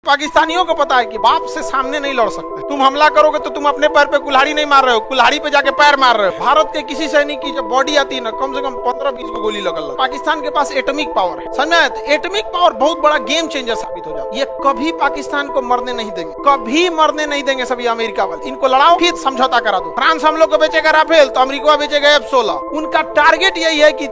पाकिस्तानियों को पता है कि बाप से सामने नहीं लड़ सकते। तुम हमला करोगे तो तुम अपने पैर पे कुल्हाड़ी नहीं मार रहे हो, कुल्हाड़ी पे जाके पैर मार रहे हो। भारत के किसी सैनिक की जब बॉडी आती है ना, कम से कम 15-20 को गोली लगल। पाकिस्तान के पास एटॉमिक पावर है, समझ में? एटॉमिक पावर बहुत बड़ा गेम चेंजर साबित हो जाता है। ये कभी पाकिस्तान को मरने नहीं देंगे, कभी मरने नहीं देंगे सभी अमेरिका वाले। इनको लड़ाओ, फिर समझौता करा दो। फ्रांस हम लोग को बेचेगा राफेल तो अमेरिका बेचेगा F-16। उनका टारगेट यही है कि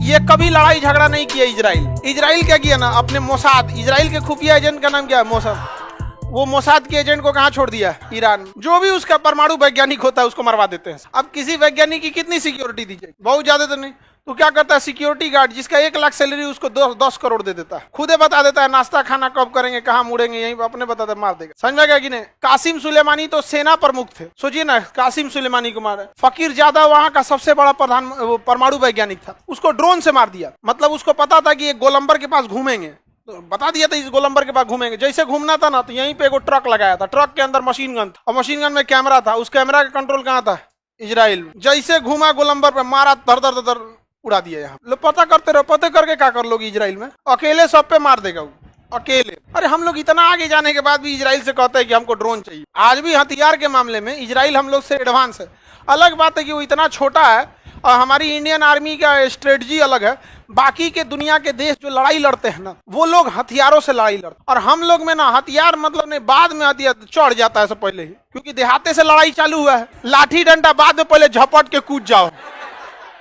ये कभी लड़ाई झगड़ा नहीं किया। इजराइल क्या किया ना, अपने मोसाद, इजराइल के खुफिया एजेंट का नाम क्या है? मोसाद। वो मोसाद के एजेंट को कहां छोड़ दिया? ईरान। जो भी उसका परमाणु वैज्ञानिक होता है उसको मरवा देते हैं। अब किसी वैज्ञानिक की कितनी सिक्योरिटी दी जाए? बहुत ज्यादा तो नहीं। तो क्या करता है सिक्योरिटी गार्ड, जिसका 1 लाख सैलरी, उसको 10 करोड़ दे देता है। खुदे बता देता है नाश्ता खाना कब करेंगे, कहाँ मुड़ेंगे, यहीं अपने बता दे, मार देगा। समझ में गया कि नहीं? कासिम सुलेमानी तो सेना प्रमुख थे, सोचिए ना, कासिम सुलेमानी को मारे। फकीर जादा वहां का सबसे बड़ा परमाणु वैज्ञानिक था, उसको ड्रोन से मार दिया। मतलब उसको पता था कि ये गोलंबर के पास घूमेंगे, तो बता दिया था इस गोलंबर के पास घूमेंगे। जैसे घूमना था ना, तो यहीं पे एगो ट्रक लगाया था, ट्रक के अंदर मशीन गन था, और मशीन गन में कैमरा था। उस कैमरा का कंट्रोल कहाँ था? इजराइल। जैसे घूमा गोलंबर पे, मारा, धर उड़ा दिया। यहाँ लो पता करते रहो, पता करके क्या कर लोगे? इजराइल में अकेले सब पे मार देगा वो, अकेले। अरे हम लोग इतना आगे जाने के बाद भी इजराइल से कहते हैं कि हमको ड्रोन चाहिए। आज भी हथियार के मामले में इजराइल हम लोग से एडवांस है। अलग बात है कि वो इतना छोटा है और हमारी इंडियन आर्मी का स्ट्रेटजी अलग है। बाकी के दुनिया के देश जो लड़ाई लड़ते हैं ना, वो लोग हथियारों से लड़ाई लड़ते, और हम लोग में ना हथियार मतलब नहीं, बाद में हथियार चढ़ जाता है सब पहले ही, क्योंकि देहाते से लड़ाई चालू हुआ है। लाठी डंडा बाद में, पहले झपट के कूद जाओ,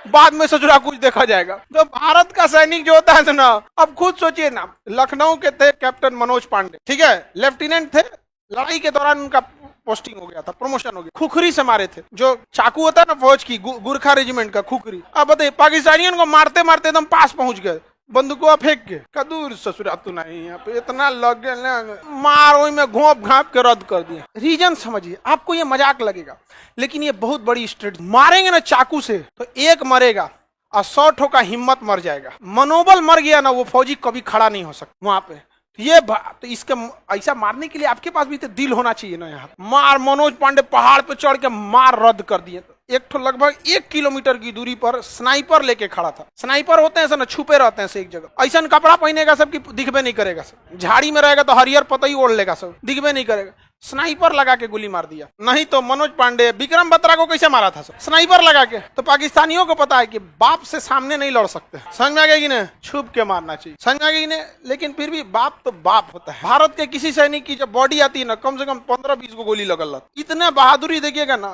बाद में ससुरा कुछ देखा जाएगा। तो भारत का सैनिक जो होता है ना, अब खुद सोचिए ना, लखनऊ के थे कैप्टन मनोज पांडे, ठीक है, लेफ्टिनेंट थे। लड़ाई के दौरान उनका पोस्टिंग हो गया था, प्रमोशन हो गया। खुखरी से मारे थे, जो चाकू होता है ना फौज की, गुरखा रेजिमेंट का खुखरी। अब बताइए, पाकिस्तानियों को मारते मारते एकदम पास पहुंच गए, बंदूकों फेंक के, कदूर ससुरा तू नहीं, यहाँ पे इतना लग गया, मार वही में घोंप घाप के रद्द कर दिया। रीजन समझिए, आपको ये मजाक लगेगा लेकिन ये बहुत बड़ी स्ट्रेटजी। मारेंगे ना चाकू से तो एक मरेगा और 100 ठो का हिम्मत मर जाएगा। मनोबल मर गया ना, वो फौजी कभी खड़ा नहीं हो सकता वहां पे। ये तो इसके ऐसा मारने के लिए आपके पास भी तो दिल होना चाहिए ना। यहाँ मार, मनोज पांडे पहाड़ पे चढ़ के मार रद्द कर दिए। एक ठो लगभग 1 किलोमीटर की दूरी पर स्नाइपर लेके खड़ा था। स्नाइपर होते हैं ना, छुपे रहते हैं एक जगह। ऐसा कपड़ा पहनेगा सब कि दिखबे नहीं करेगा सब। झाड़ी में रहेगा तो हरियर पतई ओढ़ लेगा सब, दिखबे नहीं करेगा। स्नाइपर लगा के गोली मार दिया। नहीं तो मनोज पांडे, विक्रम बत्रा को कैसे मारा था सब? स्नाइपर लगा के। तो पाकिस्तानियों को पता है कि बाप से सामने नहीं लड़ सकते। समझ में आ गया कि नहीं? छुप के मारना चाहिए, समझ में आ गया कि नहीं? लेकिन फिर भी बाप तो बाप होता है। भारत के किसी सैनिक की जब बॉडी आती है ना, कम से कम 15-20 को गोली लगल। इतने बहादुरी देखिएगा ना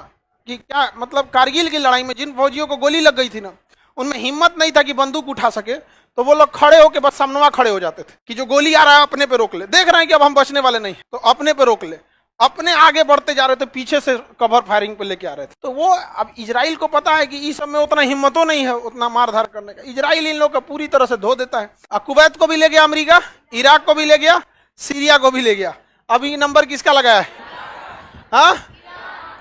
कि क्या मतलब। कारगिल की लड़ाई में जिन फौजियों को गोली लग गई थी ना, उनमें हिम्मत नहीं था कि बंदूक उठा सके, तो वो लोग खड़े होकर बस सामने खड़े हो जाते थे कि जो गोली आ रहा है अपने पे रोक ले। देख रहे हैं कि अब हम बचने वाले नहीं, तो अपने पे रोक ले। अपने आगे बढ़ते जा रहे थे, पीछे से कवर फायरिंग पे लेके आ रहे थे। तो वो अब इजराइल को पता है कि इस सब में उतना हिम्मतों नहीं है उतना मारधार करने का। इजराइल इन लोग का पूरी तरह से धो देता है। कुवैत को भी ले गया अमेरिका, इराक को भी ले गया, सीरिया को भी ले गया। अभी नंबर किसका लगाया है? हाँ,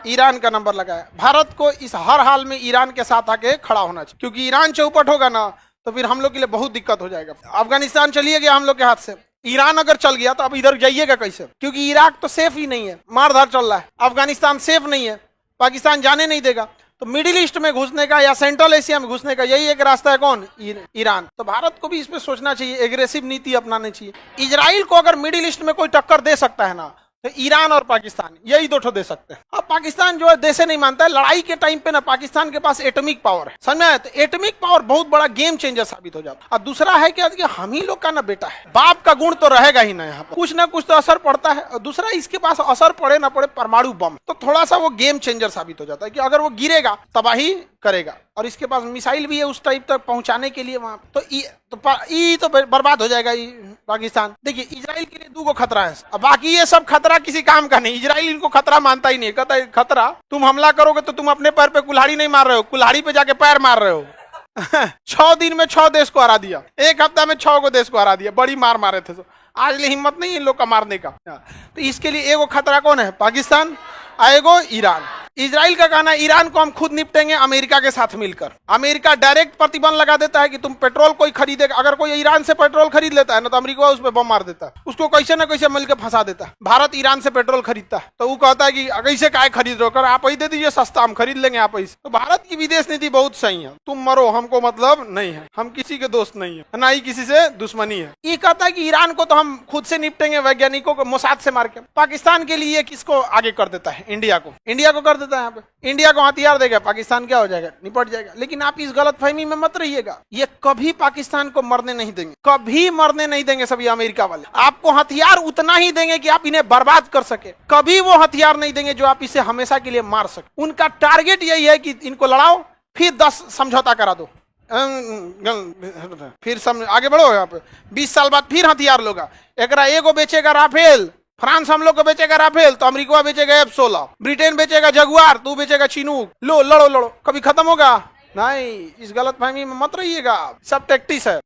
ईरान का नंबर लगाया। भारत को इस हर हाल में ईरान के साथ आके खड़ा होना चाहिए, क्योंकि ईरान चौपट होगा ना तो फिर हम लोग के लिए बहुत दिक्कत हो जाएगा। अफगानिस्तान चलिए गया हम लोग के हाथ से, ईरान अगर चल गया तो अब इधर जाइएगा कैसे? क्योंकि इराक तो सेफ ही नहीं है, मारधार चल रहा है। अफगानिस्तान सेफ नहीं है, पाकिस्तान जाने नहीं देगा। तो मिडिल ईस्ट में घुसने का या सेंट्रल एशिया में घुसने का यही एक रास्ता है। कौन? ईरान। तो भारत को भी इस पे सोचना चाहिए, एग्रेसिव नीति अपनानी चाहिए। इजराइल को अगर मिडिल ईस्ट में कोई टक्कर दे सकता है ना, तो ईरान और पाकिस्तान, यही 2 ठो दे सकते हैं। अब पाकिस्तान जो है देशे नहीं मानता है। लड़ाई के टाइम पे ना पाकिस्तान के पास एटॉमिक पावर है, समझ में आया? तो एटॉमिक पावर बहुत बड़ा गेम चेंजर साबित हो जाता है। और दूसरा है कि हम ही लोग का ना बेटा है, बाप का गुण तो रहेगा ही ना, यहाँ पर कुछ ना कुछ तो असर पड़ता है। और दूसरा, इसके पास असर पड़े ना पड़े परमाणु बम, तो थोड़ा सा वो गेम चेंजर साबित हो जाता है कि अगर वो गिरेगा तबाही करेगा। और इसके पास मिसाइल भी है उस टाइप तक पहुंचाने के लिए वहां, तो बर्बाद हो जाएगा पाकिस्तान। देखिए, इजराइल के लिए 2 खतरा है, अब बाकी ये सब खतरा किसी काम का नहीं। इजराइल इनको खतरा मानता ही नहीं, कहता है खतरा, तुम हमला करोगे तो तुम अपने पैर पे कुल्हाड़ी नहीं मार रहे हो, कुल्हाड़ी पे जाके पैर मार रहे हो। 6 दिन में 6 देश को हरा दिया, 1 हफ्ता में 6 को देश को हरा दिया। बड़ी मार मारे थे, आज ले हिम्मत नहीं इन लोग का मारने का। तो इसके लिए एगो खतरा कौन है? पाकिस्तान, एगो ईरान। इजराइल का कहना है ईरान को हम खुद निपटेंगे अमेरिका के साथ मिलकर। अमेरिका डायरेक्ट प्रतिबंध लगा देता है कि तुम पेट्रोल कोई खरीदेगा, अगर कोई ईरान से पेट्रोल खरीद लेता है ना तो अमेरिका उस पर बम मार देता है, उसको कैसे ना कैसे मिलकर फंसा देता है। भारत ईरान से पेट्रोल खरीदता है तो वो कहता है कि कैसे काय खरीद रहे हो, कर आप ही दे दीजिए सस्ता, हम खरीद लेंगे आप ऐसे। तो भारत की विदेश नीति बहुत सही है, तुम मरो हमको मतलब नहीं है, हम किसी के दोस्त नहीं है, ना ही किसी से दुश्मनी है। ये कहता है कि ईरान को तो हम खुद से निपटेंगे, वैज्ञानिकों को मोसाद से मार के। पाकिस्तान के लिए किसको आगे कर देता है? इंडिया को, इंडिया को कर देता है। यहाँ पे इंडिया को हथियार देगा, पाकिस्तान क्या हो जाएगा? निपट जाएगा। लेकिन आप इस गलतफहमी में मत रहिएगा, ये कभी पाकिस्तान को मरने नहीं देंगे, कभी मरने नहीं देंगे। सभी अमेरिका वाले आपको हथियार उतना ही देंगे कि आप इन्हें बर्बाद कर सके, कभी वो हथियार नहीं देंगे जो आप इसे हमेशा के लिए मार सके। उनका टारगेट यही है कि इनको लड़ाओ, फिर 10 समझौता करा दो, फिर आगे बढ़ो। यहाँ पे 20 साल बाद फिर हथियार लोगा, एकरा एगो बेचेगा राफेल, फ्रांस हम लोग को बेचेगा राफेल तो अमेरिका बेचेगा F-16, ब्रिटेन बेचेगा जगुआर, तू बेचेगा चिनूक। लो लड़ो लड़ो, कभी खत्म होगा नहीं। इस गलतफहमी में मत रहिएगा, सब टैक्टिस है।